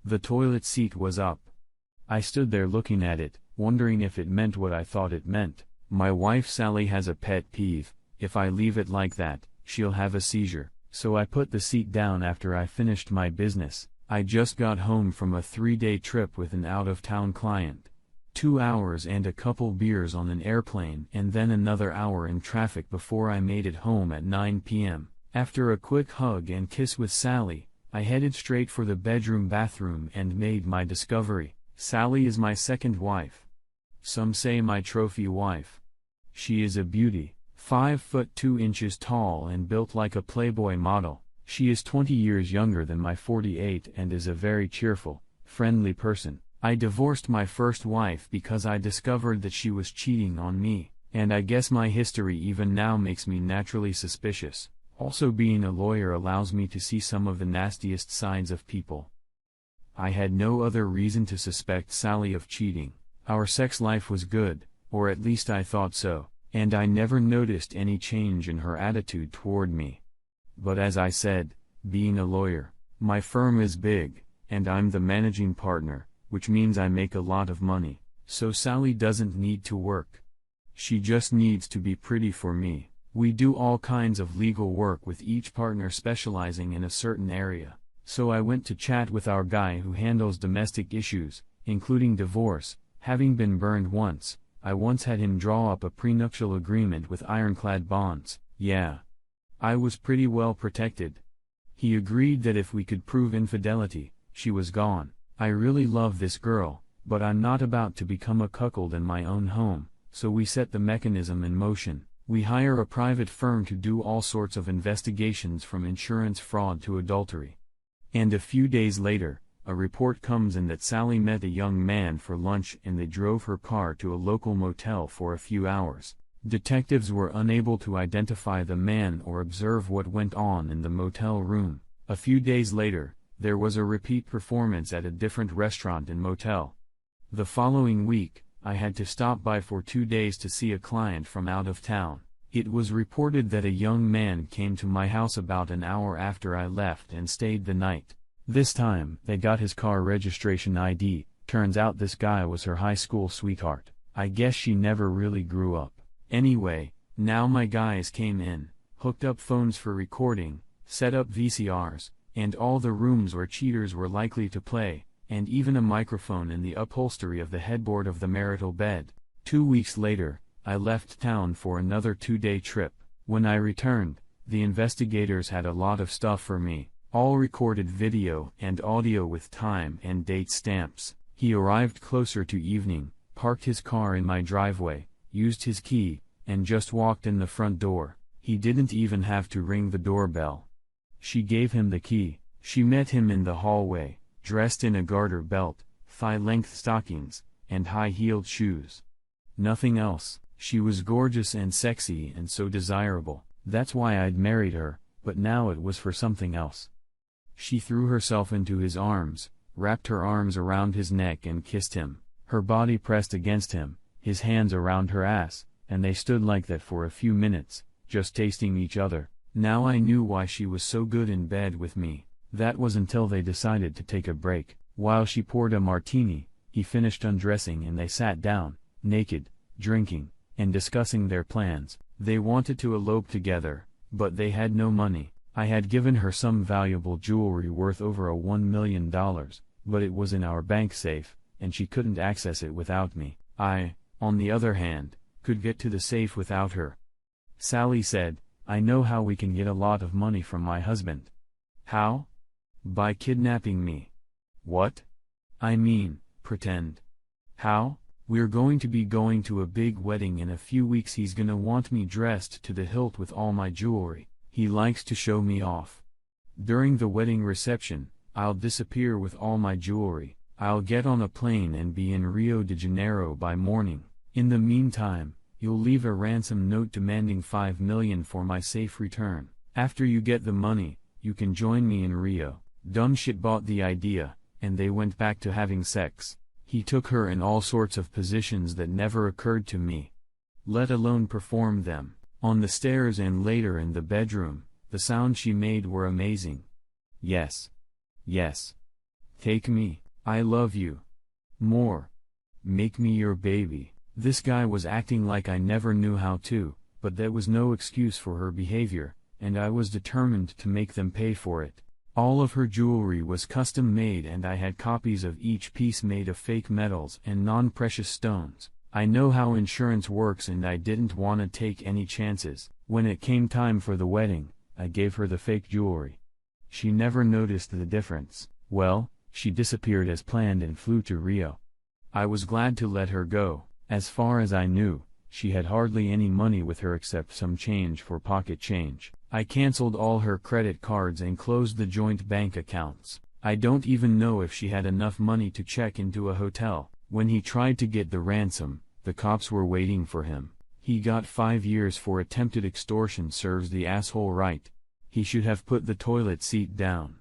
The toilet seat was up. I stood there looking at it, wondering if it meant what I thought it meant. My wife Sally has a pet peeve: if I leave it like that, she'll have a seizure. So I put the seat down after I finished my business. I just got home from a 3-day trip with an out-of-town client. 2 hours and a couple beers on an airplane and then another hour in traffic before I made it home at 9 p.m. After a quick hug and kiss with Sally, I headed straight for the bathroom and made my discovery. Sally is my second wife. Some say my trophy wife. She is a beauty, 5 foot 2 inches tall and built like a Playboy model. She is 20 years younger than my 48 and is a very cheerful, friendly person. I divorced my first wife because I discovered that she was cheating on me, and I guess my history even now makes me naturally suspicious. Also, being a lawyer allows me to see some of the nastiest sides of people. I had no other reason to suspect Sally of cheating. Our sex life was good, or at least I thought so, and I never noticed any change in her attitude toward me. But as I said, being a lawyer, my firm is big, and I'm the managing partner, which means I make a lot of money, so Sally doesn't need to work. She just needs to be pretty for me. We do all kinds of legal work with each partner specializing in a certain area, so I went to chat with our guy who handles domestic issues, including divorce. Having been burned once, I once had him draw up a prenuptial agreement with ironclad bonds. Yeah. I was pretty well protected. He agreed that if we could prove infidelity, she was gone. I really love this girl, but I'm not about to become a cuckold in my own home, so we set the mechanism in motion. We hire a private firm to do all sorts of investigations from insurance fraud to adultery. And a few days later, a report comes in that Sally met a young man for lunch and they drove her car to a local motel for a few hours. Detectives were unable to identify the man or observe what went on in the motel room. A few days later, there was a repeat performance at a different restaurant and motel. The following week, I had to stop by for 2 days to see a client from out of town. It was reported that a young man came to my house about an hour after I left and stayed the night. This time, they got his car registration ID. Turns out this guy was her high school sweetheart. I guess she never really grew up. Anyway, now my guys came in, hooked up phones for recording, set up VCRs, and all the rooms where cheaters were likely to play, and even a microphone in the upholstery of the headboard of the marital bed. 2 weeks later, I left town for another 2-day trip. When I returned, the investigators had a lot of stuff for me, all recorded video and audio with time and date stamps. He arrived closer to evening, parked his car in my driveway, used his key, and just walked in the front door. He didn't even have to ring the doorbell. She gave him the key. She met him in the hallway, dressed in a garter belt, thigh-length stockings, and high-heeled shoes. Nothing else. She was gorgeous and sexy and so desirable. That's why I'd married her, but now it was for something else. She threw herself into his arms, wrapped her arms around his neck and kissed him. Her body pressed against him, his hands around her ass, and they stood like that for a few minutes, just tasting each other. Now I knew why she was so good in bed with me. That was until they decided to take a break. While she poured a martini, he finished undressing and they sat down, naked, drinking, and discussing their plans. They wanted to elope together, but they had no money. I had given her some valuable jewelry worth over $1 million, but it was in our bank safe, and she couldn't access it without me. I, on the other hand, could get to the safe without her. Sally said, "I know how we can get a lot of money from my husband." "How?" "By kidnapping me." "What?" "I mean, pretend." "How?" "We're going to be going to a big wedding in a few weeks. He's gonna want me dressed to the hilt with all my jewelry. He likes to show me off. During the wedding reception, I'll disappear with all my jewelry. I'll get on a plane and be in Rio de Janeiro by morning. In the meantime, you'll leave a ransom note demanding $5 million for my safe return. After you get the money, you can join me in Rio." Dumb shit bought the idea, and they went back to having sex. He took her in all sorts of positions that never occurred to me, let alone perform them. On the stairs and later in the bedroom, the sounds she made were amazing. Yes. Yes. Take me, I love you. More. Make me your baby. This guy was acting like I never knew how to, but that was no excuse for her behavior, and I was determined to make them pay for it. All of her jewelry was custom made and I had copies of each piece made of fake metals and non-precious stones. I know how insurance works and I didn't want to take any chances. When it came time for the wedding, I gave her the fake jewelry. She never noticed the difference. Well, she disappeared as planned and flew to Rio. I was glad to let her go. As far as I knew, she had hardly any money with her except some change for pocket change. I canceled all her credit cards and closed the joint bank accounts. I don't even know if she had enough money to check into a hotel. When he tried to get the ransom, the cops were waiting for him. He got 5 years for attempted extortion. Serves the asshole right. He should have put the toilet seat down.